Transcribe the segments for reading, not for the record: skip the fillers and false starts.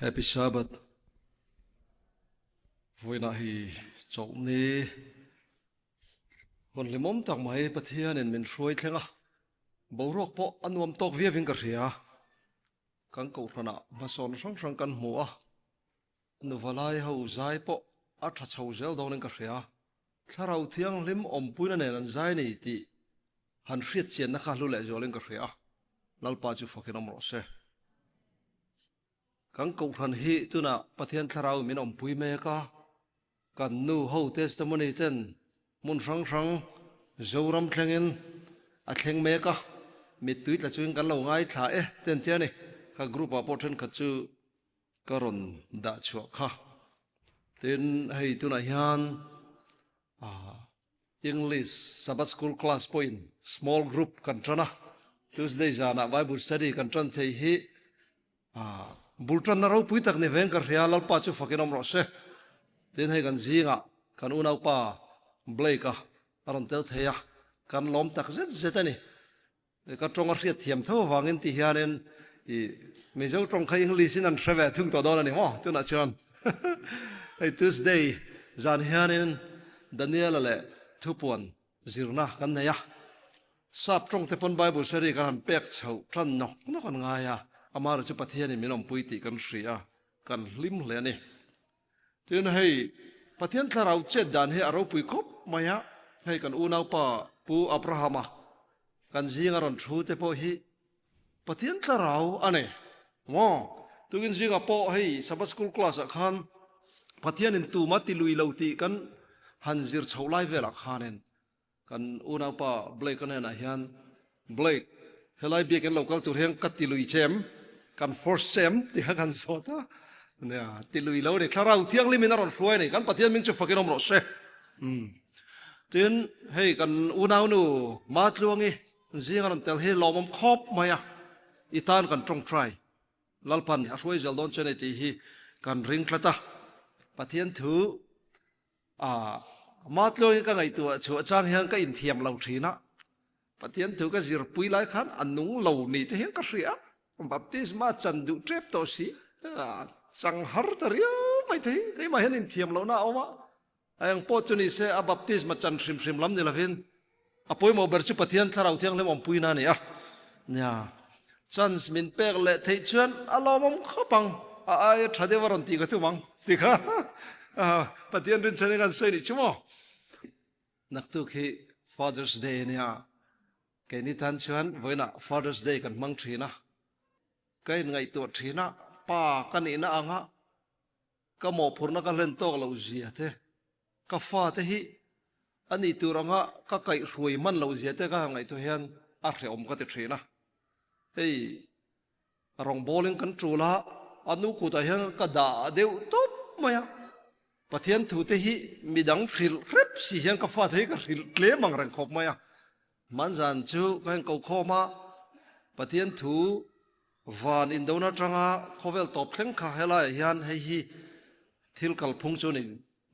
Happy Sabbath. Vui na hi chau ni hon limom tak mai pathian en min hroi thlenga borok po anuam tok via ving ka ria kan ko thana ma son sang sang kan hmu a nu valai ho zai po a tha chho zel don ka ria tharau thiang lim om puina nen an zai ni ti han hriat chen na kha lu le zoleng ka ria lalpa chu fakin amro se kan ko than hi tuna pathian tharau min om pui me ka kan nu ho testimony ten mun rang rang zoram thlengin a thleng me ka mi tuit la chuin kan lo ngai thla e ten tia ni ka group a portion kha chu karon da chua kha ten hei tuna hian English Sabbath school class point small group kan trana Tuesday jana Bible study kan tran thei hi bultran na ro pui tak ne veng ka ria lal pa chu fakinom ro se ten hei kan zinga kan unau pa Blake aron tel theya kan lom tak zet zetani ka tronga riat thiam tho wangin ti hianen I me zo trong khai English in an threwe thung to don ani mo tuna chuan hey Tuesday zan hianen Daniel le thupon zirna kan neya sap trong te pon Bible sari kan pek chho tran nok no kan nga ya amar chu pathian in minom puiti kan ria kan lim hle ani tin hei pathian tharau che dan he aro pui khop maya hei kan unau pa pu Abrahama kan zinga ron thu te po hi pathian tharau ane mo tugin zinga po hei Sabbath school class khan pathian in tu mati lui lauti kan hanzir cholai vela khanen kan unau pa Blake kan na hian Blake helai bi kan local tur heng kat ti lui chem kan force chem ti kan sota nè tilui lâu này khá rau thiang limin aron hruai này kan pathian min chu fakinom ro se tin hei kan unau nu mat luangi zinga ron tel he lomom khop maya itan kan trong try lalpan a hruai zel don chene ti hi kan ring klata pathian thu mat luangi ka ngai tu chu chang hiang ka in thiam lo thina pathian thu ka zir pui lai khan anung lo ni te hiang ka ria baptisma chandu trep to si sang har tario mai thei kai ma hen in thiam lo na oma ayang po chuni se a baptisma chan shrim shrim lam ni lavin apoi mo ber chu pathian tharau thiang lem om puina ni a nya chans min pek le thei chuan alomom khopang a ai thade waron ti ka tu mang ti kha pathian rin chane kan sei ni chumo nak tu khi Father's Day nia ke ni tan chuan voina Father's Day kan mang thina kai ngai tu thina pa kan ina anga ka mo phurna ka len tok lo zia te ka fa te hi ani turanga ka kai ruai man lo zia te ka ngai to hian a hre om ka te thina ei rong bowling kan trula anu ku ta hian ka da deu top maya pathian thu te hi midang fril rep si hian ka fa the ka ril tle mang rang khop maya manzan chu kan ko khoma pathian thu van in dona tranga khovel top thleng kha hela hian hei hi thil kal phung chunin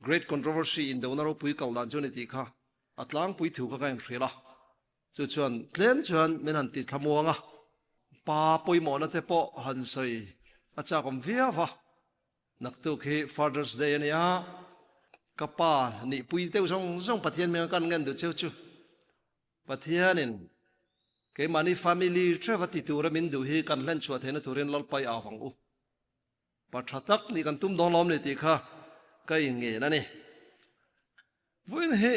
great controversy in dona ro pui kal dan chuni ti kha atlang pui thu ka kan hrela chu chuan tlem chuan menan ti thamuanga pa poi mo na te po han sei acha kom via va nak tu khi Father's Day ania ka pa ni pui teu song song pathian me kan ngan du cheu chu pathianin cái mani family travati tura min du hi kan len chua thena turin lal pai awang u pathatak ni kan tum don lom le ti kha kai nge na ni voin he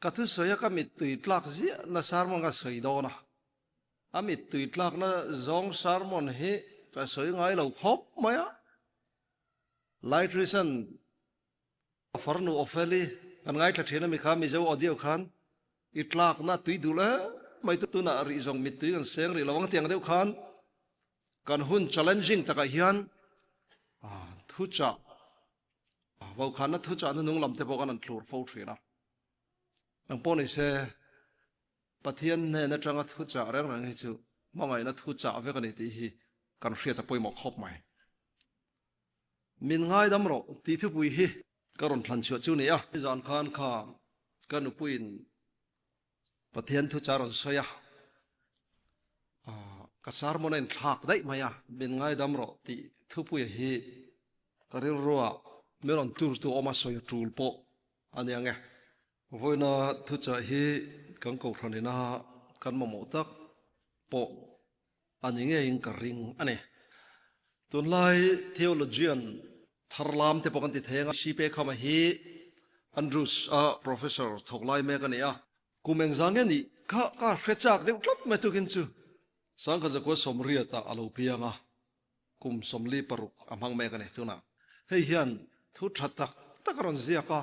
katu soya ka mit tui tlak ji na sarmon ga soi do na amit tui tlak na zong sarmon he ka soi ngai lo khop maya light reason farnu ofeli kan ngai thla thena mi kha mi zo audio khan itlak na tui dula mai tu na ri zong mit tui kan seng ri lawang tiang deuh khan kan hun challenging taka hian thu cha vau khan na thu cha na nung lam te bo kan an thlur fo thina ang pon se pathian ne na tanga thu cha rang rang hi chu mamai na thu cha ve kan ti hi kan hria ta poi mo khop mai min ngai dam ro ti thu pui hi karon thlan chu chu ni a zan khan kha kan upuin pathian thu cha ron soya ka sarmonen thak dai maya bin ngai damro ti thupui hi karil ruwa meron tur tu oma soi tul po ani ange voina thu cha hi kan ko thranina kan mo tak po ani nge in ka ring ane tun lai theologian tharlam te pokan ti thenga sipe khama hi Andrews a professor thoklai me kan ya kumeng zange ni ka rechak de tlat me tu kin chu sang ka ko somria ta alo pianga kum somli paruk amhang me kan tuna hei hian thu thatak takaron zia ka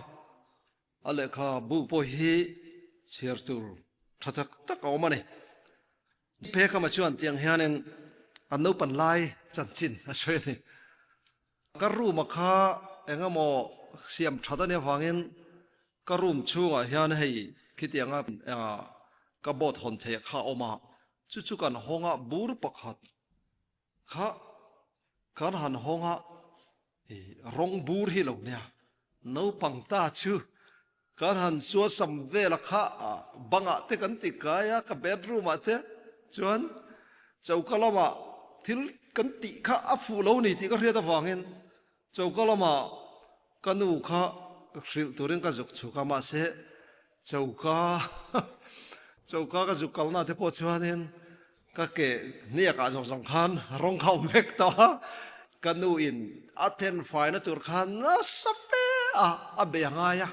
ale kha bu po hi cher tur thatak tak awmani pe ka ma chuan tiang hianen anno pan lai chan chin a shwe ni karu makha engamo siam thadane wangin karum chunga hian hei khitianga ka bot hon the kha oma chu kan honga bur pakhat kha kan han honga rong bur hi lo nia no pangta chu kan han suwa sam vela kha banga te kan ti kaya ka bedroom ate chuan chaukalama thil kan ti kha afu lo ni ti ka hriata wangin chaukalama kanu kha ril turin ka juk chu ka ma se chauka ka juk kalna te po chuanin ka ke nia ka jong jong khan rong khau mek ta kanu in aten faina tur khan na sape a be nga ya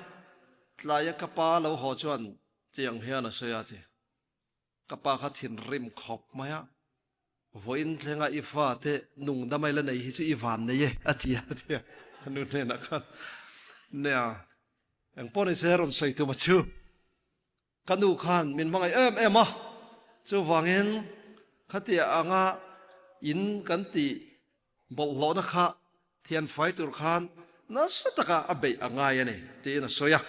tlaya ka pa lo ho chuan chiang hian a soya ti ka pa kha thin rim khop maya voin thlenga ifa te nung damai la nei hi chu iwan nei ye atia anu ne na khan nea ang poni seron sai tu ma chu kanu khan min mangai em a chu wangin khatia anga in kan ti bol lo na kha thian fai tur khan na sataka abe anga ya ne te na soya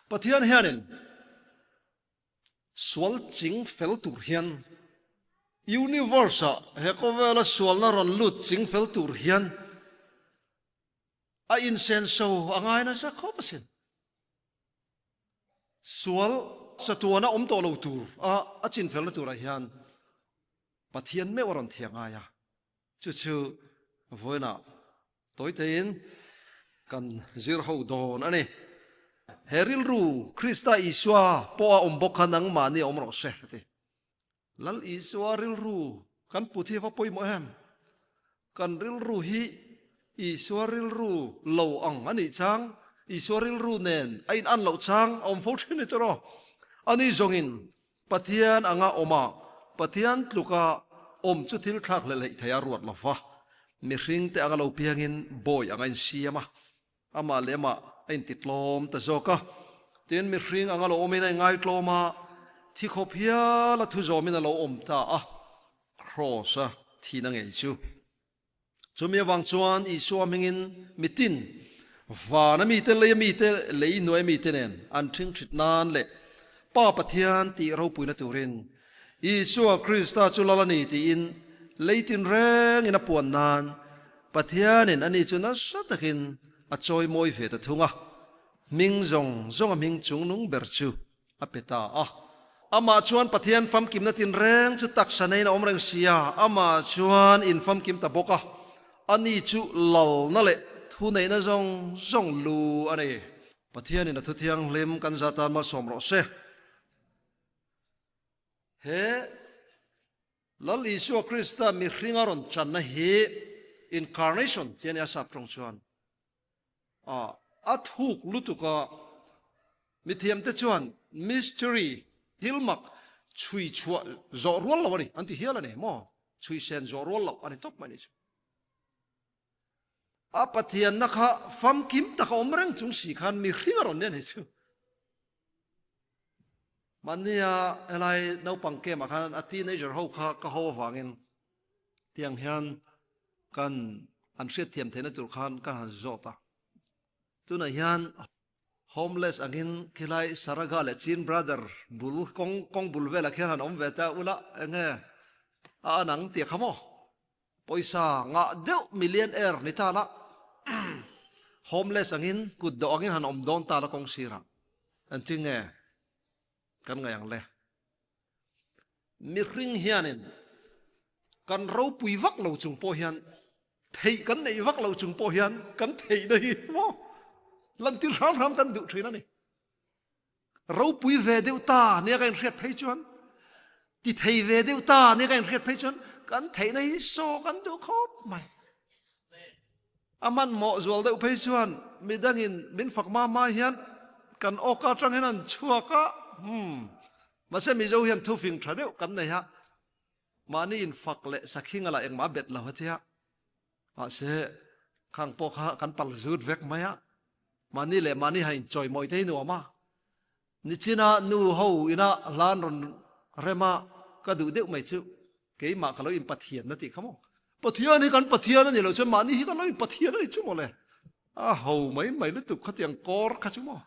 pathian hianin swal ching fel tur hian universe he ko vela swal na ron lut ching fel tur hian a insenso angai na sa khopasin swal sa tuana om to lo tur a chin fel na tur a hian pathian me waron thianga ya chu voina toitein kan zir ho don ani heril ru krista iswa po a ombokhanang mani omro se te lal iswa ril ru kan puthi fa poi mo hem kan ril ru hi iswa ril ru lo ang ani chang iswa ril ru nen ain an lo chang om fo thini tro ani zongin pathian anga oma pathian tluka om chu thil thak le thaya ruat lawa mi hring te anga lo piangin boy anga in siama ama lema ein titlom ta zoka ten mi hring anga lo omina ngai tloma thi khopia la thu zomina lo om ta a cross a thina ngei chu chumi wang chuan I suamingin mitin vana mi te le noi mi te nen an thing thit nan le pa pathian ti ro puina turin Isua Krista chulalani ti in leitin reng in a puan nan pathianin ani chuna satakin a choi moi ve ta thunga ming zong a ming chung nung berchu apeta ama chuan pathian fam kim na tin reng chu tak sanai na omreng sia ama chuan in fam kim ta boka ani chu lal na le thu nei na zong lu ani pathianin a thu thiang hlem kan zatan ma somro se he lal Isua Krista mi hringaron channa hi incarnation tian ya sap trong chuan athuk lutuka mithiam te chuan mystery hilmak chui chua zo rol lawani anti hialane mo chui sen zo rol law ani top mani chu apathian nakha fam kim ta ka omrang chung si khan mi hringaron ne chu mania elai no pangke ma khan a teenager ho kha ka ho wangin tiang hian kan an hriat thiam thena tur khan kan han zota tuna hian homeless angin khilai saraga le chin brother bul kong bulvela khan han om veta ula nge a anang ti khamo poisa nga deu millionaire ni tala homeless angin kud do angin han om don tala kong sira antinge kan ngayang le mi hring hianin กันเราปุยวักเราจุงโปเฮียนเทกันในวักเราจุงโปเฮียนกันเทได้ว่าลันติรามกันดุทรีนั่นนี่เราปุยเวเดวตาเนี่ยกันเรียดไปจวนที่เทเวเดวตาเนี่ยกันเรียดไปจวนกันเทในโซกันดุครบไหมอามันเหมาะจวลเดวไปจวนมีดังอินมินฝักมาเฮียนกันโอกาสจังเห็นนั่นชัวก็มาเสมีเจ้าเฮียนทุฟิงทราเดียวกันเนี่ยฮะมานี่อินฝักเละสักขิงอะไรเองมาเบ็ดเราเทียอาเสข้างปกฮะกันปัลจูดเวกไหมฮะมานี่แหละมานี่ให้จอยมอยเทนัวมานิจินานูฮูอินะลานรอนเรมาก็ดูเดียวไม่ชิวเกี่ยมาเขาอินปัทเทียนนั่นติขโมปัทเทียนนี่กันปัทเทียนนั่นนี่เราชนมานี่กันเราอินปัทเทียนนั่นชั่วโมงเลยฮูไม่รู้ตุกขัดยังกอร์ขัดชั่วโมง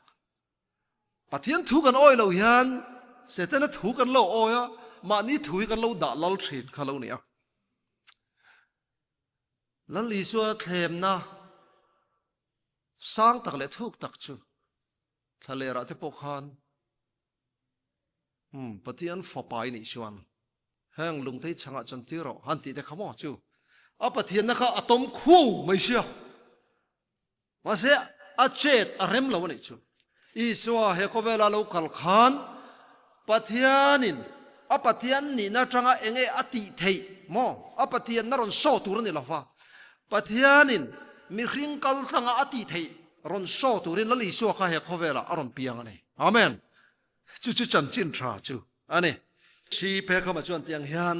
ปัทเทียนถูกันอ้อยเราเฮียนเสร็จแล้วถูกันเราอ้อยมานี่ถูกันเราด่าเราเทรนเขาเราเนี่ยแล้วลีซัวเคลมนะสร้างตักเล็ทุกตักจูทะเลรัตปกฮันปฏิอันฝ่าไปนี่ชวนแห้งลงที่ช่างจันทิเราหันติแต่ขโมยจูปฏิอันนะคะอะตอมคู่ไม่เชื่อมาเสียอาเจตอาเร็มเราเนี่ยจูอีสัวเฮโคเวลาเราขัลขานปฏิอันินปฏิอันนี่นะจังเองอติเทยมอปฏิอันนั่นรอนโซตูรนี่ละฟ้าปฏิอันินมีคริงกัลจังอติเทยรอนโซตูรินแล้วอีสัวข้าเฮโคเวลาอารมณ์เปียงนี่อาเมนจู่จันจินทราจู่อันนี้ชีเพเข้ามาชวนเตียงฮัน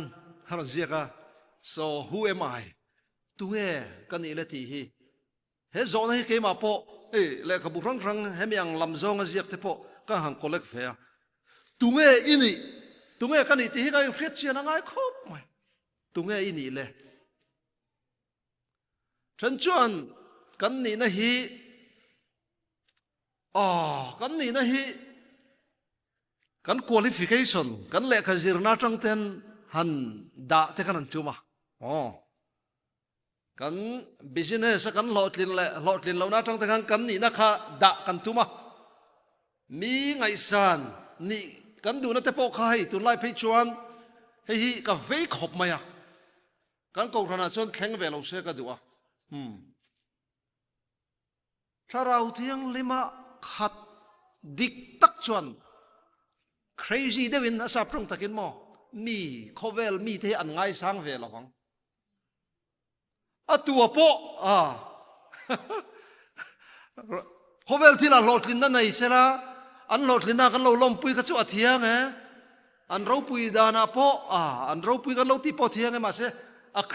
ฮาร์เซียกา so who am I ตัวเอกันนี่ละทีฮีเฮโซนให้เกมาโปเล่ขบุรังเฮมีอังลำซองเสียกเทโปก็หังโคเล็กเฟียตัวเออินี่ตัวเอกันนี่ที่ก็ยังเฟียเชียนังไงครบไหมตัวเออินี่เลยฉันชวนกันนี่นะฮีกันนี่นะฮีกัน qualification กันเล็กขจิรนาจังเต็นหันด่าเทกันนั่นจูมากัน business กันหลอดลินเรานาจังเต็นกันนี่นะคะด่ากันจูมามีไงสันนี่กันดูนะเทปอกให้ตุนไล่ไปชวนให้ฮีกับเวกขบมากันกูรนาชวนแข็งเวลาเสียกันดูถ้าเราเที่ยงลิมาขัดดิกตักชวนcrazy เดวินอาสาพรุ่งตะกินหมอมีโคเวลมีเทอันไงสังเวลฟังตัวโปโคเวลที่เราโหลดลินนั่นไหนเสละอันโหลดลินนั่นกันเราล้มปุยกันจู่เทียงอันเราปุยดานาโปอันเราปุยกันเราที่โปเทียงมาเส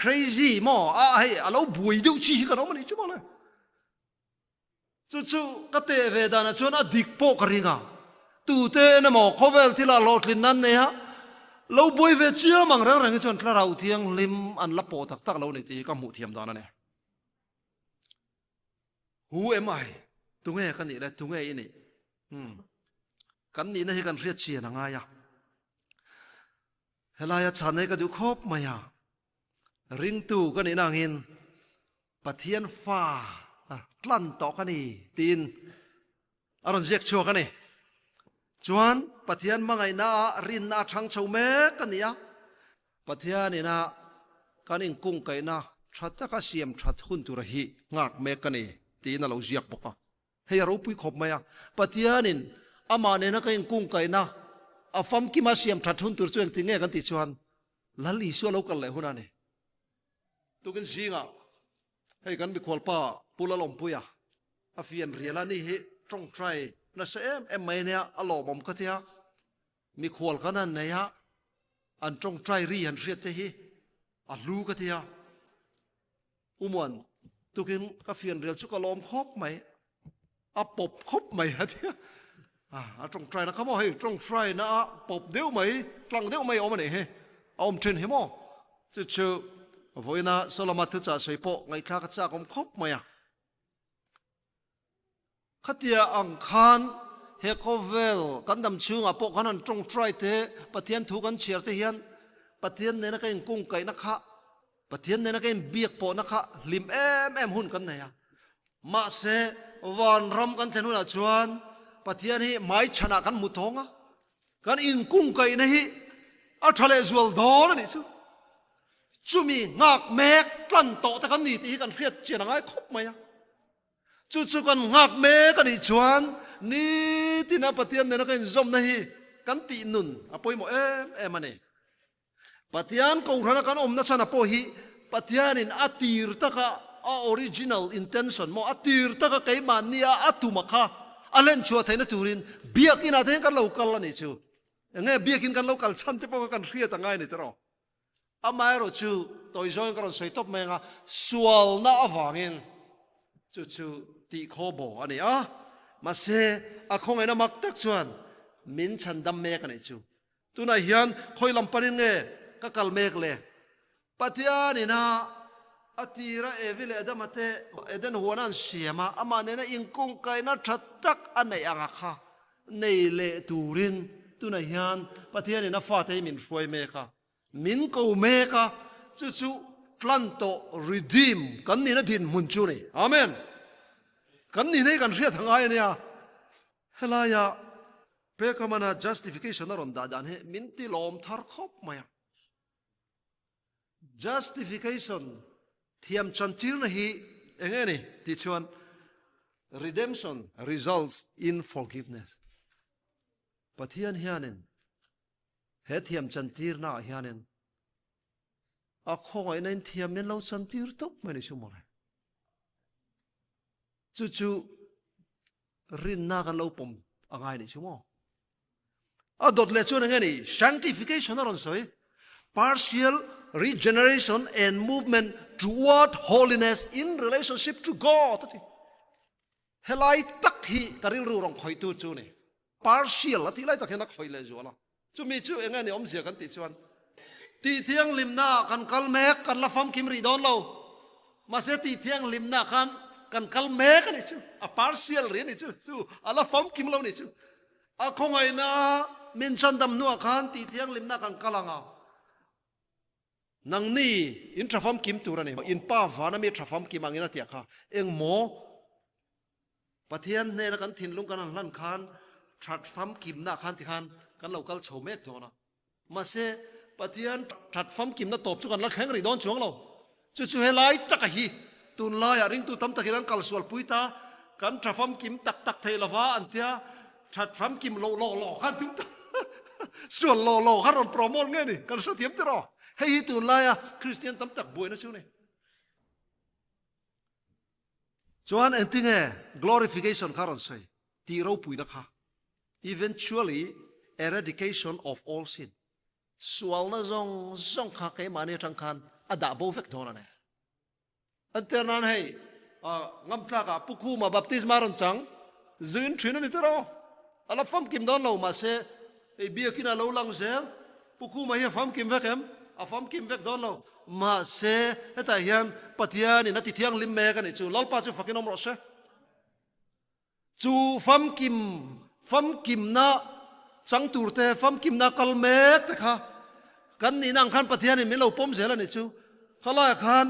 crazy หมอให้เราบุยดูชีกันเรามันนี่ชั่วโมงเลยจู่ก็เตะเวดานาชวนดิกโปกริงตูเตนะหมอโคเวลที่เราโหลดลินนั่นเนี่ยเราบุยเวเชียมังเรื่องชวนเราเทียงลิมอันละโปตักเราในที่ก็หมู่เทียมตอนนั้นเนี่ย Who am I ตุงเอกันนี่แหละตุงเอนี่กันนี่นะให้กันเรียกเชียนังไงเฮลายฉันให้กันดูครบไหมริงตู่กันนี่นางอินปะเทียนฟ้ากลั่นต่อกันนี่ตีนอารมณ์เรียกชัวกันนี่จวนปะเทียนมังไงนะรินนาชังเฉาเมกันนี่ปะเทียนนี่นะกันอิงกุ้งไก่นะชัดตะกเสียมชัดหุ่นตุระหีงากเมกันนี่ตีนเราเรียกปกให้เราปุยขบไหมปะเทียนินอามาเนี่ยนะกันอิงกุ้งไก่นะฟัมกิมาเสียมชัดหุ่นตุระจวนติงเงกันติชวนลัลลีชัวเรากันเลยหุ่นนั่นนี่ตุกันสิงให้กันไปขวลป้าปุละลมปุยเฟียนเรียลนี่เฮตรงใจนะเสเอ็มเนี่ยอลอมอมก็เทียมีขวลกันนั่นเนี่ยอันตรงใจรีหันเสียเทียลูก็เทียอุมวันตุกินกาเฟียนเรียลชุกลอมครบไหมปบครบไหมฮะเทียตรงใจนะเขาบอกให้ตรงใจนะปบเดียวไหมกลางเดียวไหมเอามาเนี่ยเฮเอาอมเทนเฮมอจะเจอวันน่ะสลามัตจะใส่ปอไงข้าก็จะกมครบไหมขัดเดียอังคารเฮโคเวลกันดำชิงปอกันนั่นตรงใจเทปะเทียนถูกันเชียร์เทียนปะเทียนเนี่ยนักเองกุ้งไก่นักขะปะเทียนเนี่ยนักเองเบียกปอนักขะลิมหุ่นกันเนี่ยมาเสวันรำกันเทนุนจวนปะเทียนนี่ไม่ชนะกันมุทงกันอินกุ้งไก่นี่ทะเลจวลดอนนี่ซู chumi ngak mek tlan to ta kan ni ti kan khiat chian ngai khop mai chu kan ngak mek kan i chuan ni tina pathian ne na kan zom na hi kan ti nun apoi mo em ane pathian ko rana kan om na chana po hi pathian in atir taka a original intention mo atir taka kai man nia atuma kha alen chua thaina turin biak ina the kan lo kal ani chu nge biak in kan lo kal chan te po kan khria ta ngai ni tro amai ro chu toi join kan soi top menga sual na awangin chu ti khobo ani a ma se a khong ena mak tak chuan min chan dam me kan chu tuna hian khoi lam parin nge ka kal mek le patian ina atira evile adamate eden huanan siama amane na ingkung kaina thattak anei anga kha nei le turin tuna hian patian ina fa te min hruai me kha min ko me kha chu planto redeem kan ni na din mun chu ni amen kan ni nei kan ria thangai ania helaya pekamana justification aron da dan he min ti lom thar khop maya justification thiam chantir na hi engeni ti chuan redemption results in forgiveness pathian hianen he thiam chantir na hianen a khongai nen thiam men lo chantir tok mani sumole chu rin na kan lo pom angai ni chumo adot le chuan engeni sanctification aron soi partial regeneration and movement toward holiness in relationship to God. Helai tak hi karil ru rong khoi tu chu ni. Partial ati lai tak henak khoi le zu ala. Chu mi chu enga ni om sia kan ti chuan. Ti thiang limna kan kal mek kan la fam kim ri don lo. Ma se ti thiang limna kan kal mek ni chu. A partial ri ni chu. Chu ala fam kim lo ni chu. A khongai na min chan dam nu khan ti thiang limna kan kalanga. Nang ni in trafam kim turani in pa vana mi trafam kim angina tia kha eng mo pathian ne na kan thin lung kan lan khan trafam kim na khan ti khan kan local chomek thona ma se pathian trafam kim na top chu kan la kheng ri don chuang lo chu helai tak hi tun la ya ring tu tam takiran kal sual puita kan trafam kim tak thei lawa antia trafam kim lo khan tum sual lo khan ron promote nge ni kan so tiam tro hay tu laya Christian tam tak buai na chu ne chuan entinge glorification kharon sai ti ro pui na kha eventually eradication of all sin sual na zong kha ke mani thang khan ada bo vek thona ne anternan hey ngam tla ka puku ma baptisma ron chang zin thina ni tero ala fam kim don lo ma se e bia kina lo lang zel puku ma hi fam kim vek em afam kim vek don lo ma se eta hian pathian in ati thiang lim me kan chu lalpa chu fakin om ro se chu fam kim na chang turte fam kim na kal mek te kha kan ni nang khan pathian in melo pom zela ni chu khala khan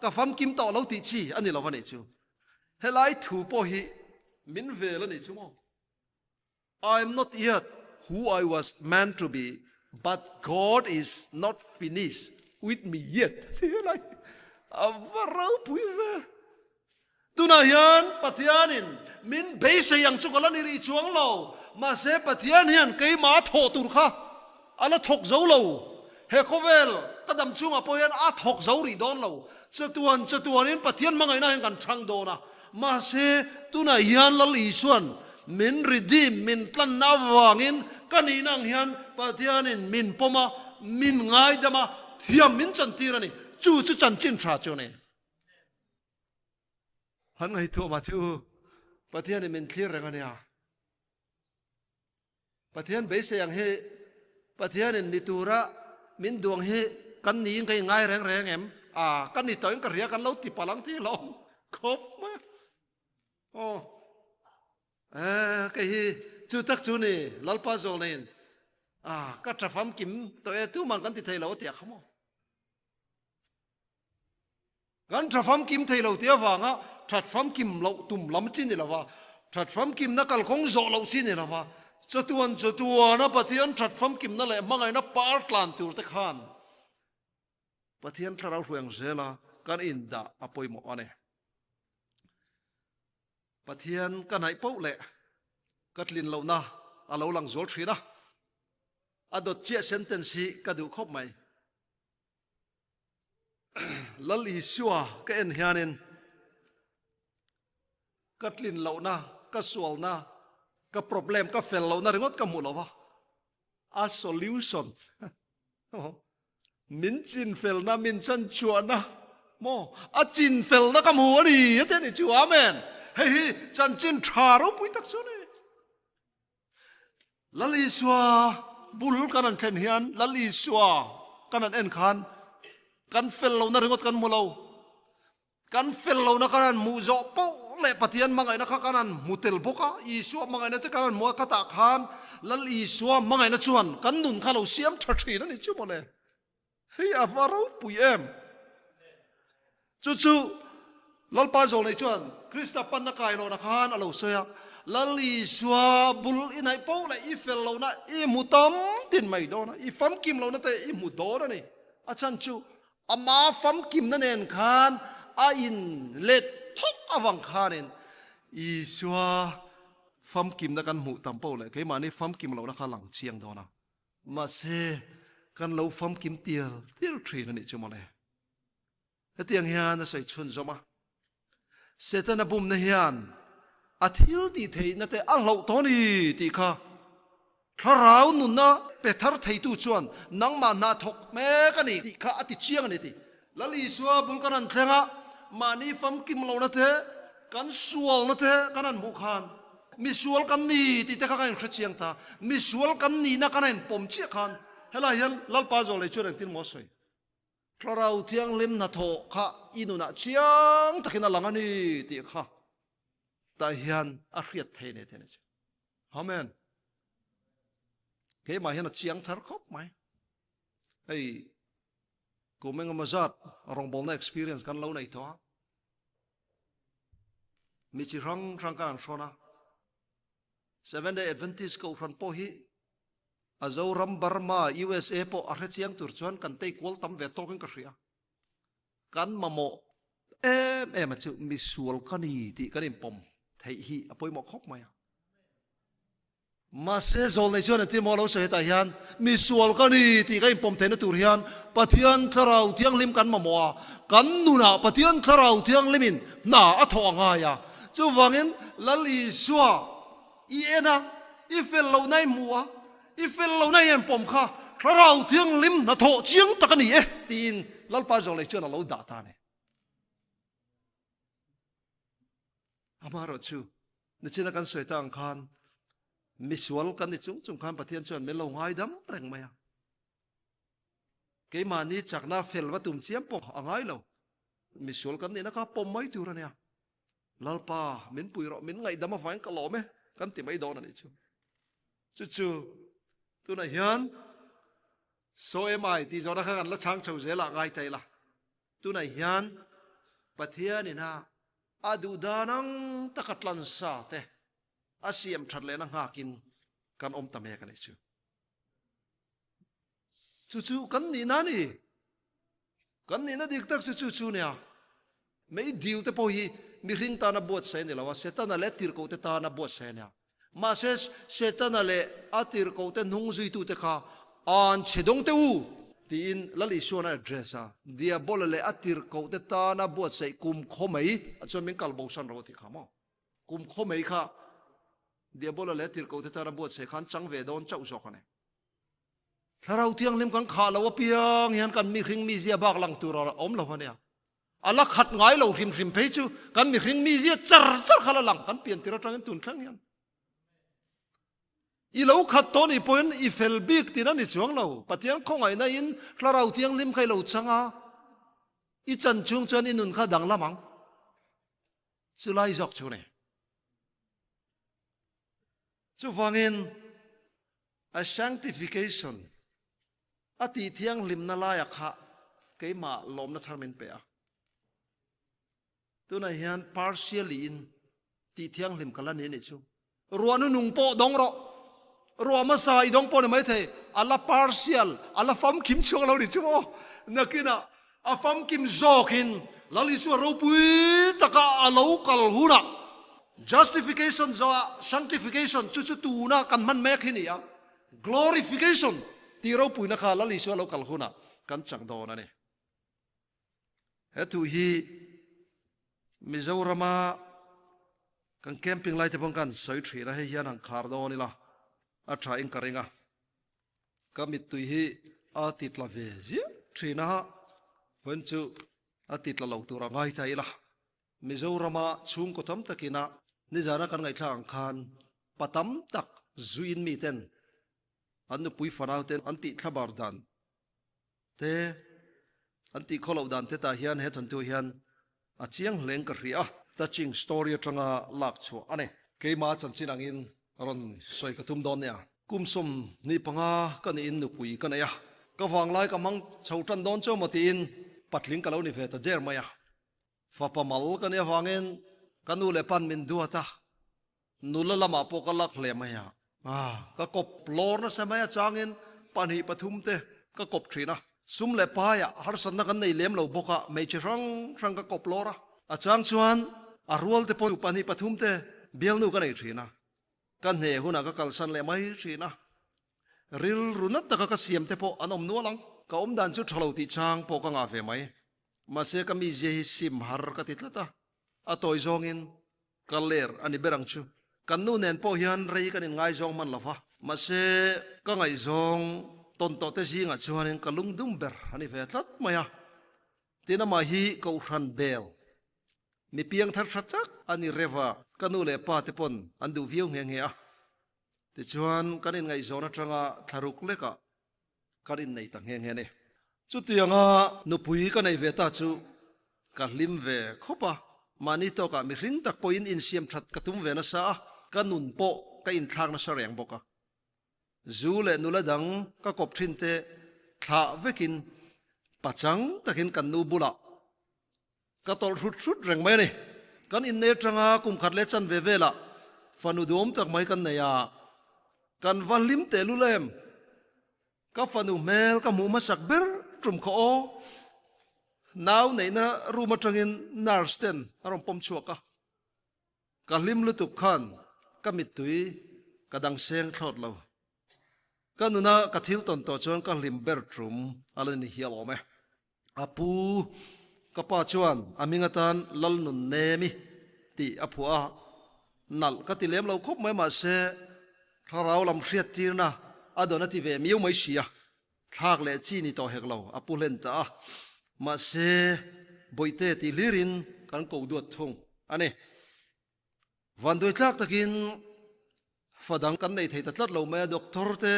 ka fam kim to lo ti chi ani lo ni chu helai thu po hi min vela ni chu mo I am not yet who I was meant to be, but God is not finished with me yet. Like, avarau puive. Tunayan patianin min base yang sukalan iri chuang lo, mase patianian kay ma tho turkha, ala thok zau lo. Hekovel kadam chung apoyan a thok zau ri don lo. Chatuanin patian mangay na yang kan chang dona. Mase tunayan lal isuan min redeem min plan na wangin kaninang hian patianin min poma min ngai dama thiam min chan tirani chu chan chin tra chu ne han ngai thu ma thu patianin min clear rangania patian be se yang he patianin nitura min duang he kan ni kai ngai reng em kan ni toin ka ria kan lo ti palang ti long khop ma cái hi chu tak chu ni lalpa zo nen ka trafam kim to e tu man kan ti thei lo tia khamo kan trafam kim thei lo tia wanga trafam kim lo tum lam chin ni lawa trafam kim na kal khong zo lo chin ni lawa chatuan na patian trafam kim na le mangai na par tlan tur te khan pathian tharau huang zela kan inda apoi mo ane pathian kan hai pau le katlin lo na alo lang zol thina adot chia sentence hi kadu khop mai lal isua ka en hianin katlin lo na ka sual na ka problem ka fel lo na ringot ka mu lo wa a solution min chin fel na min chan chua na mo a chin fel na ka mu ani te ni chu amen hei chan chin tharo pui tak chu ni lal isua bul kanan then hian lal isua kanan en khan kan fel lo na ringot kan mu lo kan fel lo na kanan mu zo po le pathian mangai na kanan mutel boka isua mangai na te kanan mo ka ta khan lal isua mangai na chuan kan nun kha lo siam thathi na ni chu mo le hei avaro pui em chu chu lal pa zo nei chuan krista pan na kai lo na khan alo soya lal isua bul inai po le I fel lo na I mutam tin mai do na I fam kim lo na te I mu do na ni a chan chu ama fam kim na nen khan a in let thok awang khanin isua fam kim na kan mu tam po le ke mani fam kim lo na kha lang chiang do na ma se kan lo fam kim tiel thri na ni chu ma le hetiang hian na sai chun zoma setan bum na hian a thil ti thei na te a lo to ni ti kha tharau nun na pe thar thei tu chuan nang ma na thok me ka ni ti kha ati chiang ni ti lali suwa bul kanan thlenga mani fam kim lo na te kan sual na te kanan mu khan mi sual kan ni ti te kha kan chiang ta mi sual kan ni na kanan pom chi khan hela hian lal pa zo le chuan tin mo soi tharau thiang lim na tho kha inuna chiang takina langani ti kha ta hian a hriat thei ne te ne amen ke ma hian a chiang thar khop mai ei komeng amazat rong bol na experience kan lo nei to mi chi rang kan shona 7-day Adventist ko ran po hi azo ram Burma USA po a chiang tur chuan kan tei kol tam ve to kan ka ria kan mamo em chu mi sual kani ti kan im pom thei hi apoi mo khop mai ma se zol nei chuan ti mo lo se ta hian mi sual kani ti kan im pom thei na tur hian pathian tharau thiang lim kan mamo kan nuna pathian tharau thiang limin na a tho anga ya chu wangin lali suwa I ena I fel lo nai mua I fel lo nai en pom kha tharau thiang lim na tho chiang takani e tin lal pa zol nei chuan lo da ta ne amaro chu ni china kan soi tang khan misual kan ni chung khan pathian chuan me lo ngai dam reng maya ke mani chakna fel wa tum chiam po angai lo misual kan ni na ka pom mai tu ra nia lalpa min pui ro min ngai dam vai ka lo me kan ti mai do na ni chu tu na hian so em ai ti zo na khan la chang chau ze la ngai tai la tu na hian pathian ni na adu danang takatlan sa te asiam thatle na ngakin kan om tame kan chu kan ni na dik tak chu nia mei diu te po hi mi ring ta na bot sai ni lawa setana le tir ko te ta na bot sai nia ma se setana le atir ko te nung zui tu te kha an chedong te u tin lali suana address a dia bol le atir ko te ta na bot sai kum khomei achon min kal bo san ro ti khamo kum khomei kha dia bol le atir ko te ta na bot sai khan chang ve don chau zo khane tharau tiang lim kan kha lo piang hian kan mi ring mi zia bak lang tur om lo hania ala khat ngai lo hrim pe chu kan mi ring mi zia char khala lang kan pian tira tang tun khang hian I lo khat to ni poin I fel big tin ani chuang lo patiang khongai na in tharau tiang lim khai lo changa I chan chung chan in nun kha dang lamang chulai jok chu ne chu wangin a sanctification ati thiang lim na la ya kha keima lom na tharmin pe a tu na hian partially in ti thiang lim kala ni chu ruanu nung po dong ro ruama sa I dong po ni mai the ala partial ala fam kim chung lo ni chu nakina a fam kim zokin lali su ro pui taka alo kal huna justification zo sanctification chu chu tu na kan man mek hi ni a glorification ti ro pui na kha lali su alo kal huna kan chang do na ni he tu hi Mizorama kan camping lai te pon kan soi thri na he hian ang khar do ni la a tha in karinga ka mit tu hi a tit la ve zia thri na wen chu a tit la lo tu ra ngai thai la Mizorama chung ko thom takina ni jana kan ngai thlang khan patam tak zuin mi ten an nu pui fanau ten an ti thabar dan te an ti kholo dan te ta hian he thon tu hian a chiang leng ka ria ta ching story atanga lak chu ane keima chanchin angin ron soi ka tum don ya kumsum ni panga kan in nu pui kan ya ka wang lai ka mang chho tan don cho matin patling ka lo ni ve ta jer maya fa pa mal kan ya wangin kanu le pan min duata nula lama po ka lak le maya ka kop lor na sa maya changin pan hi pathum te ka kop thina sum le pa ya har san na kan nei lem lo boka me chi rang rang ka kop lora a chang chuan a rual te pon pani pathum te bial nu ka nei thina kan he huna ka kal san le mai thina ril runat ta ka siam te po anom nu lang ka om dan chu thalo ti chang po ka nga ve mai ma se ka mi je hi sim har ka titlata a toy zongin kaler ani berang chu kan nu nen po hian rei kan in ngai zong man lawa ma se ka ngai zong ton to te zinga chuanin kalung dum ber ani ve tlat maya tina ma hi ko ran bel mi piang thar thachak ani reva kanu le pa te pon andu viu nge nge a ti chuan kanin ngai zona tanga tharuk leka karin nei ta nge nge ne chu tianga nu pui ka nei ve ta chu ka lim ve khopa mani to ka mi ring tak point in siam that katum ve na sa kanun po ka in thang na sa reng boka zule nula dang ka kop thin te tha vekin pachang takin kan nu bula ka tol rut rut reng mai ni kan in ne tanga kum khat le chan ve vela fanu dom tak mai kan ne ya kan valim te lulem ka fanu mel ka mu masak ber trum kho o naw nei na ruma tangin narsten arom pom chuaka ka lim lu tuk khan ka mit tui ka dang seng thot lo kanuna kathil ton to chuan ka lim ber trum alani hial ome apu kapa chuan amingatan lal nun nemi ti apua nal katilem lo khop mai ma se tharau lam hriat tirna adona ti ve miu mai sia thak le chi ni to hek lo apu len ta ma se boite ti lirin kan ko duat thung ane van doi tlak takin fadang kan nei thei tatlat lo me doctor te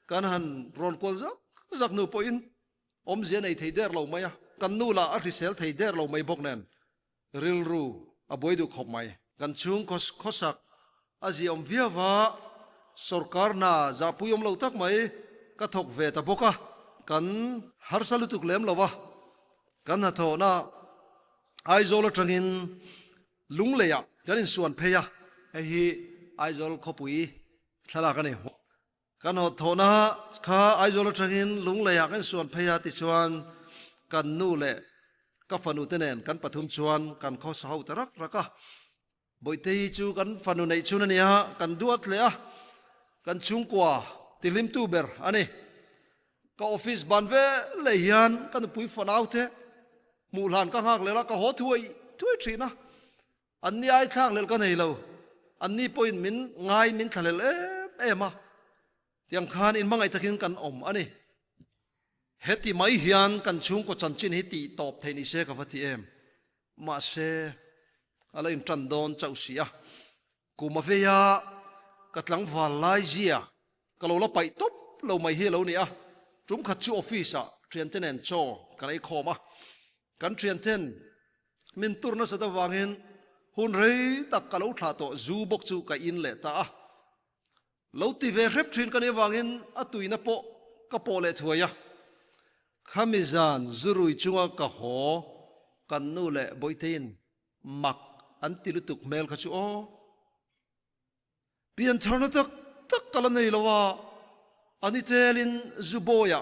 kan han ron kol zak nu po in om zia nei thei der lo maya kan nu la a risel thei der lo mai bok nen ril ru a boi du khop mai kan chung khosak azi om viawa sarkar na za puyom lo tak mai ka thok ve ta boka kan har salu tuk lem lawa kan ha tho na ai zol atangin lung leya kan in suan pheya hi ai zol khopui thala kan ni kan ho thona kha ai zol atangin lung leya kan suan pheya ti chuan kan nu le ka fanu tenen kan pathum chuan kan kho sau tarak raka boitei chu kan fanu nei chuna nia kan duat le a kan chung kwa tilim tu ber ani ka office ban ve le hian kan pui fanau te mu lan ka hak le la ka ho thui thina an ni ai thak le ka nei lo an ni point min ngai min thalel ema tiang khan in mangai takin kan om ani heti mai hian kan chung ko chanchin hi ti top theini se ka vati em ma se ala in tran don chau sia kuma ve ya katlang wal lai zia kalo la pai top lo mai hi lo ni a trum khat chu office a trian ten en cho kalai khoma kan trian ten min turna sa da wangin hun rei tak kalo tha to zu bok chu ka in le ta lo ti ve rep thin kan e wangin atuina po ka po le thuaya khamizan zurui chunga ka ho kan nu le boitin mak an tilutuk mel kha chu o pian thorna tak kala nei lawa ani telin zuboya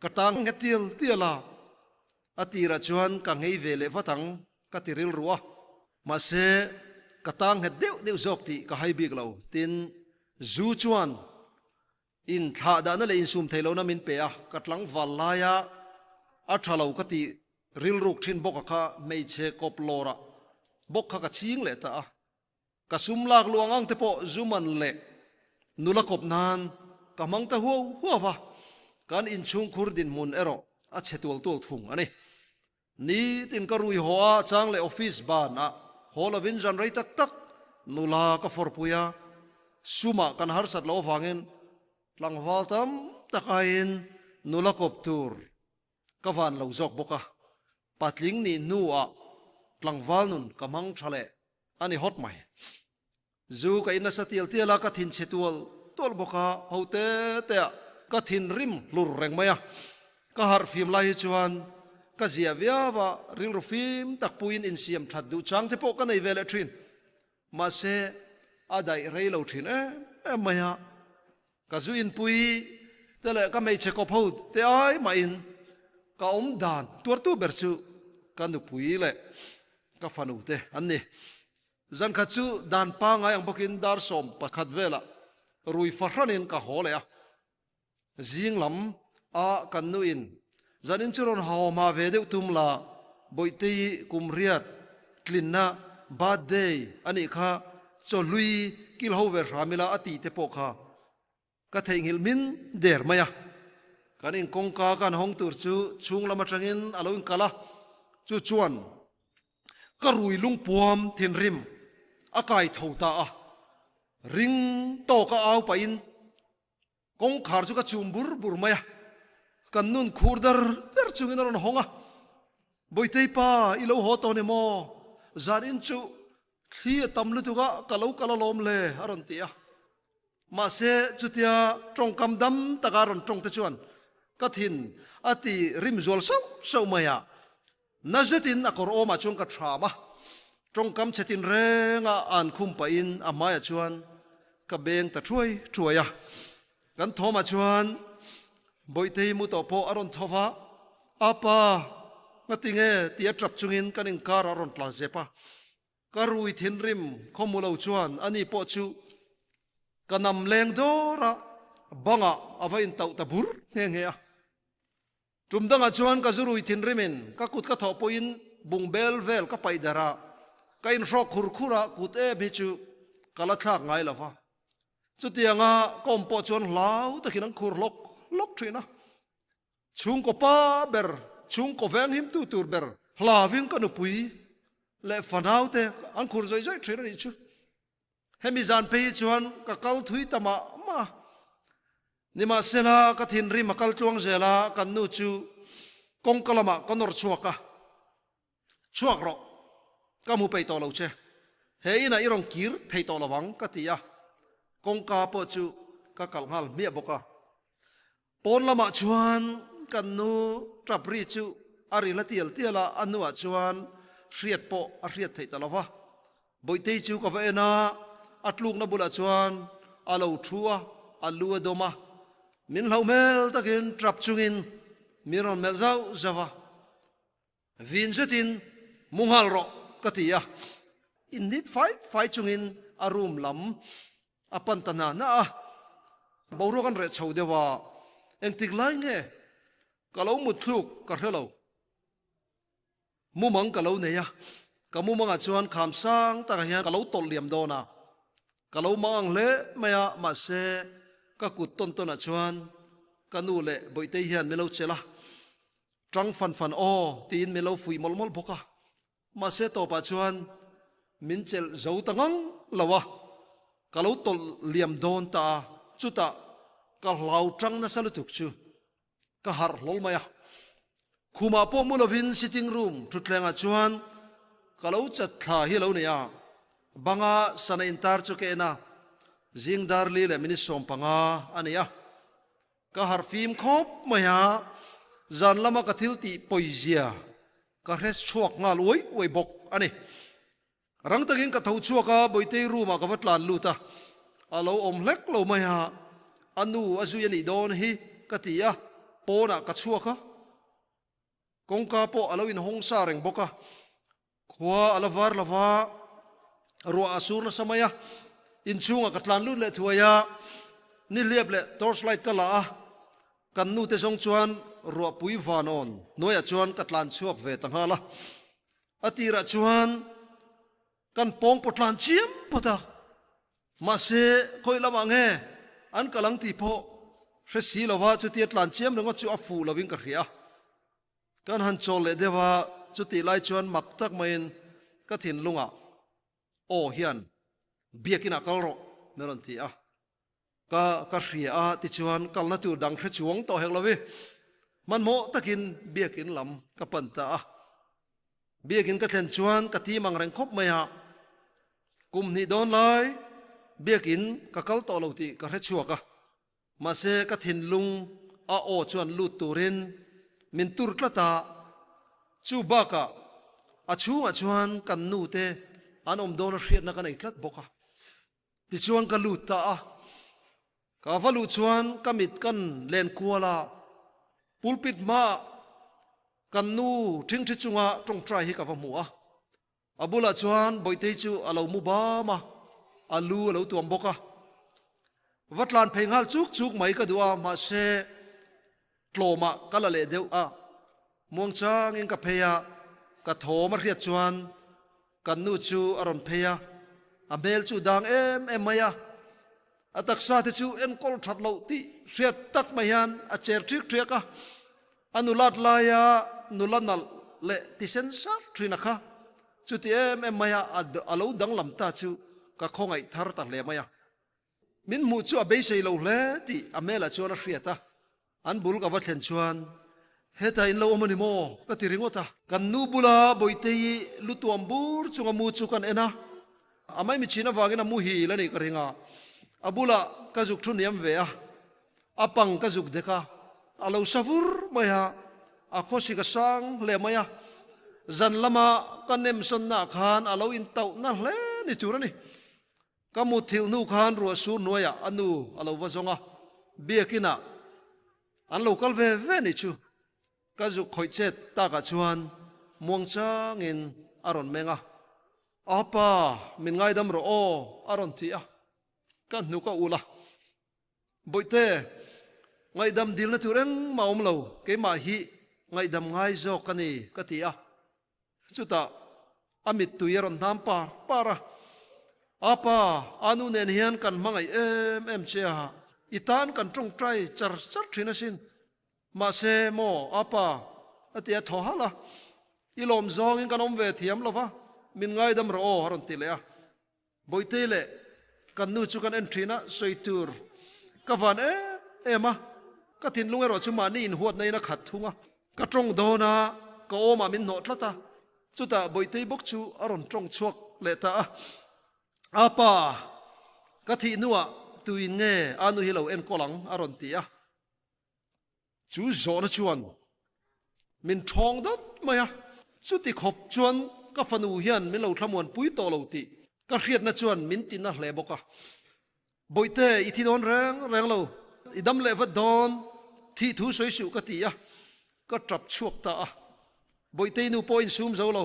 katang ngetil tiala atira chuan ka ngei ve le watang ka tiril ruwa ma se katang het deu zok ti ka hai bik lo tin zu chuan in tha da na le in sum thailo na min pe a katlang wallaya a thalo ka ti ril ruk thin boka kha mei che kop lora bok kha ka ching le ta ka sum lak luangang te po zuman le nula kop nan ka mang ta huwa wa kan in chung khur din mun ero a chetul tul thung ani ni tin ka rui hoa chang le office ban a holovin jan rei tak tak nula ka forpuya suma kan har sat lo wangin tlangwal tam takain nula kop tur ka van lo zok boka patling ni nuwa tlangwal nun kamang thale ani hot mai zu ka ina satil tiala ka thin chetual tol boka hote te ka thin rim lur reng maya ka har fim lai chuan ka zia viawa ril ru fim tak puin in siam that du chang te po ka nei vele thin ma se adai rei lo thin maya ka zu in pui te le ka mei che ko phot te ai ma in ka dan tur tu ber chu ka nu pui le ka fanu te anni zan kha chu dan pa ngai ang bokin dar som pakhat vela rui farhanin ka hole a zing lam a kan nu in zanin churon haw ma ve deuh tum la boitei kumriat tlinna birthday ani kha cholui kil hover ramila ati te po kha ka theingil min der maya kanin kongka kan hong tur chu chung lama tangin aloin kala chu chuan ka rui lung puam thin rim akai thota a ring to ka au pa in kong khar chu ka chumbur bur maya kan nun khurdar der chungin ron honga boitei pa ilo ho to ne mo zarin chu khi tamlu tu ga kalo lom le aron tia ma se chutia trong kam dam takaron trong te chuan ka thin ati rim zol so maya nazetin akor oma chung ka thama trong kam chetin renga an khum pa in amaya chuan ka beng ta thuaya kan thoma chuan boitei mu to po aron thova apa ngatinge tia trap chungin kanin kar aron tlan sepa karui thin rim khomulo chuan ani po chu kanam leng dora banga avain tau tabur nge a tumdanga chuan ka zurui thin rimin ka kut ka tho poin bungbel vel ka paidara kain rok khurkhura kut e bichu kala thak ngai lawa chutianga kompo chuan lau takin khur lok thina chung ko pa ber chung ko veng him tu tur ber hlavin ka nu pui le fanau te an khur zoi thina ni chu hemi zan pe chuan ka kal thui tama ma nima sela ka thin ri makal tuang zela kan nu chu kong kalama konor chuaka chuak ro ka mu pe to lo che he ina irong kir thei to lawang ka tia kong ka po chu ka kal ngal mi boka pon lama chuan kan nu trapri chu ari la tiala anu a chuan riat po a riat thei talawa boitei chu ka va na atluk na bula chuan alo thua alua doma min laumel takin trap chungin miron melzau zawa vin zetin munghal ro katia in nit fai chungin arum lam apantana na boro kan re chho dewa engtik lai nge kalau mutluk ka helo mumang kalau ne ya kamu manga chuan kham sang ta hian kalau tol liam dona kalau mang le maya ma se ka kut ton ton a chuan kanu le boitei hian melo chela trang fan o tin melo fui mol boka ma se to pa chuan min chel zo tangang lawa kalau tol liam don ta chuta ka lau trang na salutuk chu ka har lol maya khuma po mulovin sitting room thutlenga chuan kalau chat tha hi lo ne ya banga sana intar chu ke na jingdar li le mini som panga ania ka har fim khop maya zan lama ka thilti poizia ka res chuak ngal oi bok ani rang takin ka thau chuaka boitei ruma ka vatlan luta alo omlek lo maya anu azuyani don hi katia pona ka chuaka kongka po alo in hong sa reng boka khwa alavar lava ro asur na samaya in chunga katlan lu le thuaya ni liep le torchlight kala a kan nu te song chuan ro pui van on noya chuan katlan chuak ve tanghala atira chuan kan pong potlan chiam pota ma se khoi lama nge an kalang ti pho hre si lawa chu ti tlan chiam ringo chu afu loving ka ria kan han chol le dewa chu ti lai chuan mak tak main ka thin lunga o hian biakina kalro meron ti a ka ria a ti chuan kalna tu dang hre chuang to hek lowi man mo takin biakin lam ka panta a biakin ka thlen chuan ka ti mang reng khop maya kum ni don lai biakin ka kal to lo ti ka hre chuaka ma se ka thin lung a o chuan lu turin min tur tlata chu baka a chunga chuan kan nu te an om don hriat na kan ei tlat boka ti chuan ka lu ta a ka valu chuan kamit kan len kuala pulpit ma kan nu thing thi chunga tong trai hi ka va mu a abula chuan boitei chu alo mu ba ma alu alo tuam boka vatlan phengal chuk chuk mai ka duwa ma se tloma kala le deu a muang chang in ka pheya ka thoma riat chuan kan nu chu aron pheya a mel chu dang em maya ataksa te chu en kol that lo ti riat tak mayan a cher thik theka anulat laya nulanal le ti sen sar thina kha chu ti em maya alo dang lam ta chu ka khongai thar ta le maya min mu chu abei sei lo le ti amela chuan a hriata an bul ka va thlen chuan heta in lo omani mo ka ti ringota kan nu bula boitei lutuam bur chunga mu chu kan ena amai mi china wangena mu hi la nei ka ringa abula ka juk thu niam ve a apang ka juk deka alo savur maya a khosi ka sang le maya zan lama kanem son na khan alo in tau na hle ni churani kamu thil nu khan ro su noya anu alo wazonga biakina an local ve ni chu ka zu khoi chet ta ka chuan muang chang in aron menga apa min ngai dam ro o aron thi a ka nu ka ula boite ngai dam dil na tureng maum lo ke ma hi ngai dam ngai zo kani ka ti a chuta amit tu yeron nam para apa anu nen hian kan mangai em che ha itan kan trong trai char thina sin ma se mo apa atia tho hala ilom zong in kan om ve thiam lova min ngai dam ro haron ti le a boite le kan nu chu kan entrina soitur ka van ema ka tin lunga ro chu ma ni in huat nei na khat thunga ka trong do na ka oma min no tlata chuta boite bok chu aron trong chuak le ta apa ka thi nuwa tuin nge anu hilo en kolang aron ti a chu zo na chuan min thong dot maya chu ti khop chuan ka fanu hian min lo thlamon pui to lo ti ka hriat na chuan min tin na hle boka boite I thi don reng lo idam le va don thi thu soi su ka ti a ka trap chuak ta a boite nu point sum zo lo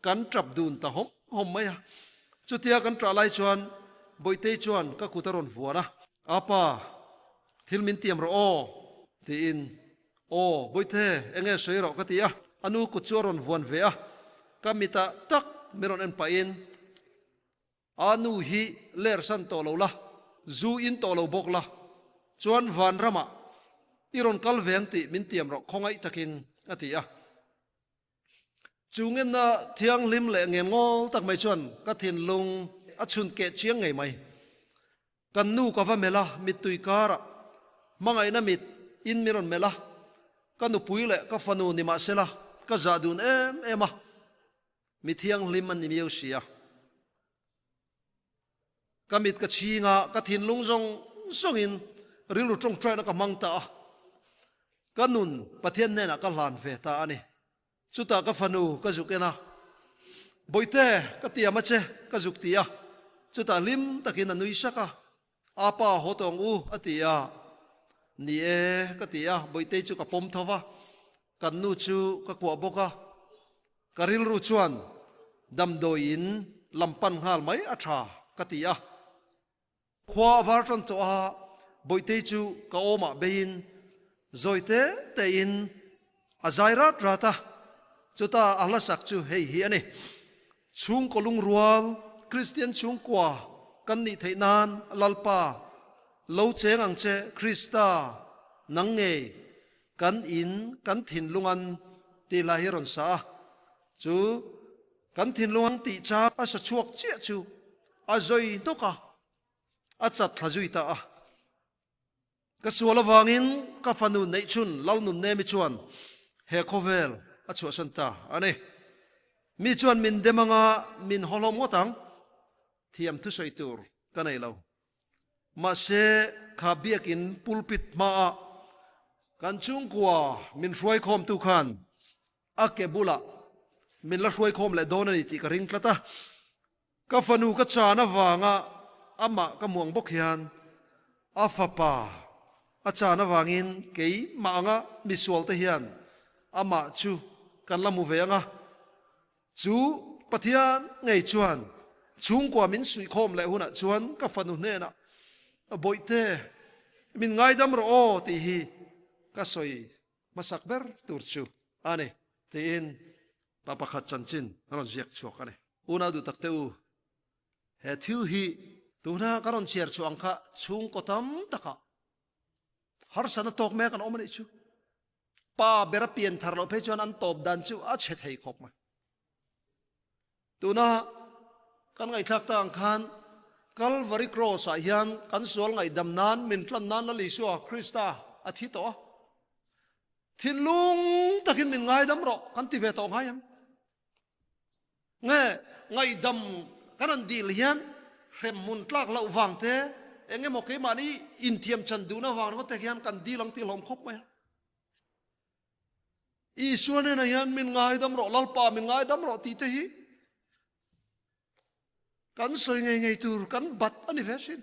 kan trap dun ta hom maya chu tia kan tra lai chuan boite chuan ka kutaron vuana apa thil min tiam ro o ti in o boite enge soi ro ka ti a anu ku choron vuan ve a kamita tak meron en pa in anu hi ler san to lo la zu in to lo bok la chuan van rama iron kal veng ti min tiam ro khongai takin ati a chungen na thiang lim le nge ngol tak mai chuan ka thin lung a chun ke chiang ngai mai kan nu ka va mela mit tui kara mangai na mit in miron mela ka nu pui le ka fanu ni ma sela ka za dun ema mi thiang lim an ni miu sia ka mit ka chinga ka thin lung zong in rilu trong trai na ka mangta ka nun pathian ne na ka hlan ve ta ani chuta ka fanu ka zukena boite ka tia ma che ka zuk tia chuta lim takin anui saka apa hotong u atia ni ka tia boite chu ka pom thova kan nu chu ka kwa boka karil ru chuan dam doin lampan hal mai atha katia khwa war tron to a boite chu ka oma bein zoite te in azairat rata chuta ala sak chu hei hi ani chung kolung rual Christian chung kwa kan ni theinan lalpa lo cheng ang che Krista nang nge kan in kan thin lungan ti la hi ron sa chu kan thin lungan ti cha a sa chuak che chu a zoi to ka a chat thazui ta a ka suala wangin ka fanu nei chun lau nun ne mi chuan he khovel a chu san ta ane mi chuan min demanga min holom ngotang thiam thu soi tur kanai lo ma se kha biakin pulpit ma kan chung kwa min ruai khom tu khan akebula min la ruai khom le donani ti ka ring tlata ka fanu ka chana wanga ama ka muang bok hian afapa achana wangin kei maanga misual te hian ama chu kan lamu venga chu pathian ngei chuan chung kwa min sui khom le huna chuan ka fanu ne na boite min ngai dam ro o ti hi ka soi masak ber tur chu ane tin papa khat chanchin ron jiak chuak ane una du takte u he thil hi tuna karon chiar chu angkha chung ko tam taka har sana tok me kan omani chu pa bera pian thar lo phe chuan an top dan chu a che thei khop ma tuna kan ngai thak ta ang khan Calvary cross a hian kan sual ngai dam nan min tlan nan la li suwa Krista a thi to thin lung takin min ngai dam ro kan ti ve to ngai am nge ngai dam kanan dil hian rem mun tlak lau wang te enge mo ke mani in thiam chan du na wang te hian kan dilang ti lom khop mai i suan na hian min ngai dam ro lal pa min ngai dam ro ti te hi kan soi ngai tur kan bat ani version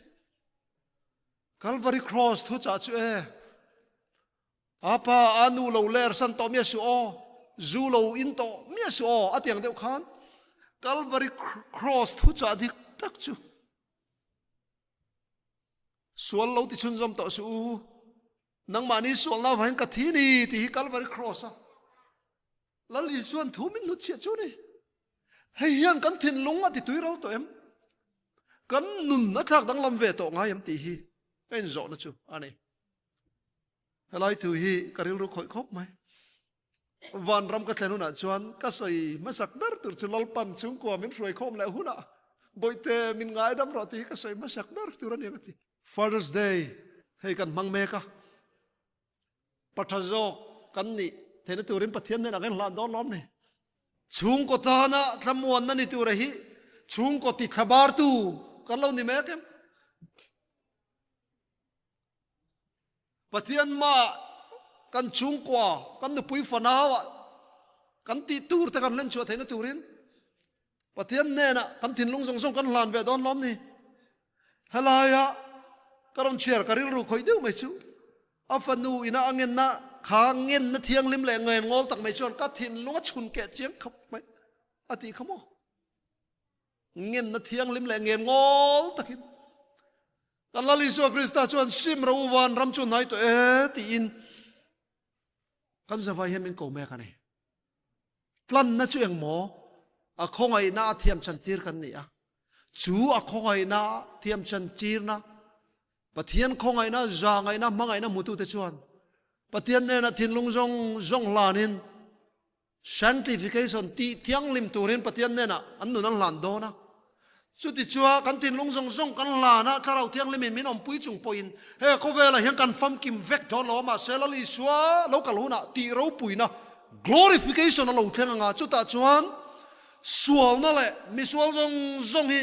Calvary cross thu cha chu e apa anu lo ler san to mia su o zu lo in to mia su o atiang deu khan Calvary cross thu cha dik tak chu sual lo ti chun zom to su nang mani sual na vain ka thi ni ti Calvary cross a lali suan thu min nu chia chu ni hei hian kan thin lunga ti tuiral to em kan nun na thak dang lam ve to ngai am ti hi en zo na chu ani helai tu hi karil ru khoi khop mai van ram ka thlenu na chuan ka soi masak ber tur chu lal pan chung ko min roi khom la huna boite min ngai dam ro ti ka soi masak ber tur ani ka ti Father's Day hei kan mang me ka pathazo kan ni thena turin pathian ne na kan hlan don lom ni chung ko ta na tlamuan na ni tu ra hi chung ko ti thabar tu kan lo ni me kem pathian ma kan chung kwa kan nu pui fanawa kan ti tur ta kan len chu thena turin pathian ne na kan thin lung song song kan hlan ve don lom ni halaya karon chair karil ru khoi deu mai chu afanu ina angen na kha ngen na thiang lim le ngen ngol tak mai chon ka thin lunga chun ke chiang khap mai ati khamo ngen na thiang lim le ngen ngol takin kan lali so Krista chuan sim ro wan ram chu nai to e ti in kan zawai hem in ko me ka ni plan na chu eng mo a khongai na thiam chan tir kan ni a chu a khongai na thiam chan tir na pathian khongai na za ngai na mangai na mutu te chuan pathian ne na thin lung zong zong lanin sanctification ti thiang lim turin pathian ne na an nu nan lan do na chu ti chua kan tin lung zong zong kan la na tharau thiang lim min om pui chung poin he ko vela hian kan fam kim vek do lo ma selali swa local huna ti ro pui na glorification lo thenga chu ta chuan sual na le mi sual zong zong hi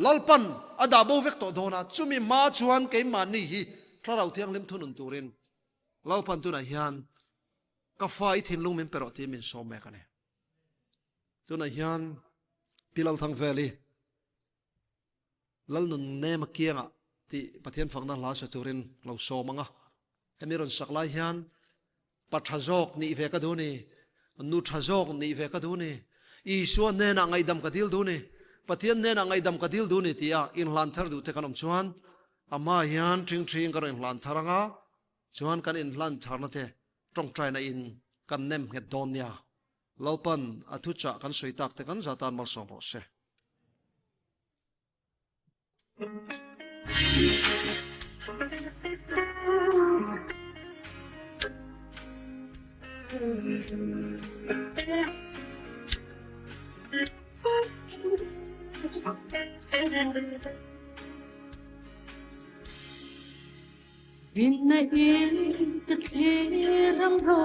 lalpan ada bo vek to dona chumi ma chuan ke mani hi tharau thiang lim thunun turin lalpan tu na hian ka fai thin lung min pero ti min som me ka ne tu na hian pilal thang valley lal nun ne ma kianga ti pathian phangna la sa turin lo so manga emiron saklai hian pathazok ni ve ka du ni nu thazok ni ve ka du ni isu ne na ngai dam ka dil du ni pathian ne na ngai dam ka dil du ni tia in hlan thar du te kanom chuan ama hian thing ka in hlan tharanga chuan kan in hlan tharna te tong trai na in kan nem het don nia lalpan athu cha kan soitak te kan zatan mal som bo se in na in ta tirang ro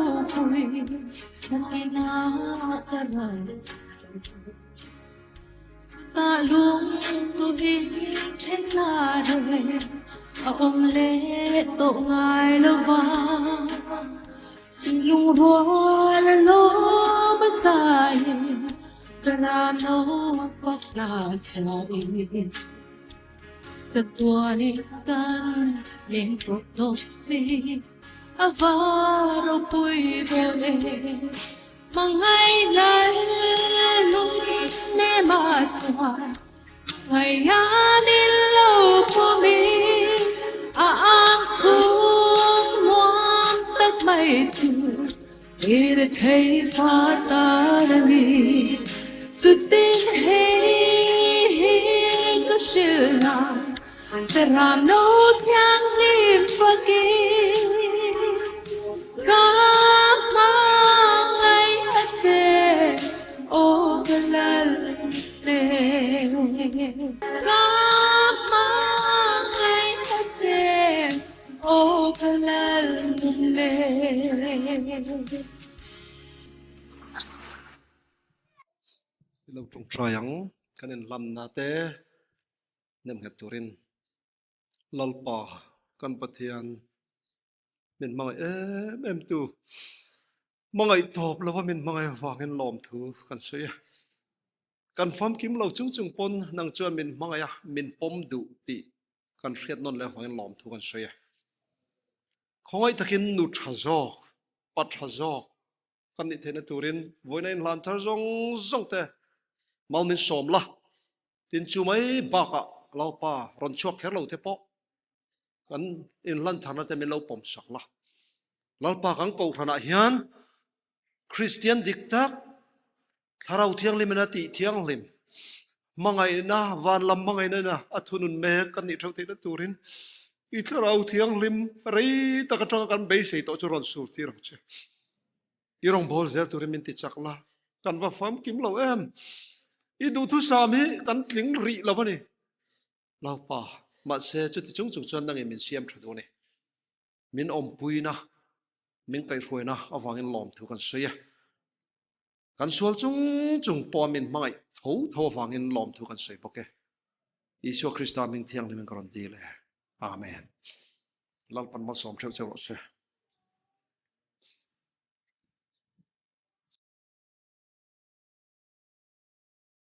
koi na karan ta lung tu in chen na đời ông lê tổ ngài lo va xin lung hoa là lo mà dài ta làm nó phát là dài giấc tua đi tan lên tốt tốt si avaro pui vole mang hai lai lung ne ma swa ngày ani lâu của mình ang xuống muôn tất mây chiều để thấy phát ta đi sự tin hay có sự nào để làm nốt nhang lim và kinh các mang ngày sẽ ô lần này các mang ngày sẽ ô lần này lâu trong trayang kan in lam na te nem het turin lalpa kan pathian min mangai em tu mangai top lo min mangai wangin lom thu kan soya kan fam kim lo chung pon nang chuan min mangai min pom du ti kan hriat non le wangin lom thu kan soya khongai takin nu thazok pat thazok kan ni thena turin voina in lan thar zong te mal min som la tin chu mai baka laupa ron chok kher lo te po kan in lan thana te min lo pom sak la lalpa kang ko thana hian Christian diktak tharau thiang limena ti thiang lim mangai na van lam mangai na athunun me kan ni thau te na turin I tharau thiang lim rei takatang kan be sei to churon sur ti ro che irong bol zel turin min ti chakla kan va fam kim lo em I du thu sami kan tling ri lawani laupa ma se chu ti chung chuan nang min siam thadu ni min om puina min kai ruina awangin lom thu kan soya kan sual chung po min mangai tho wangin lom thu kan soi poke Isu Krista min thiang min karon ti le amen lalpan ma som theu se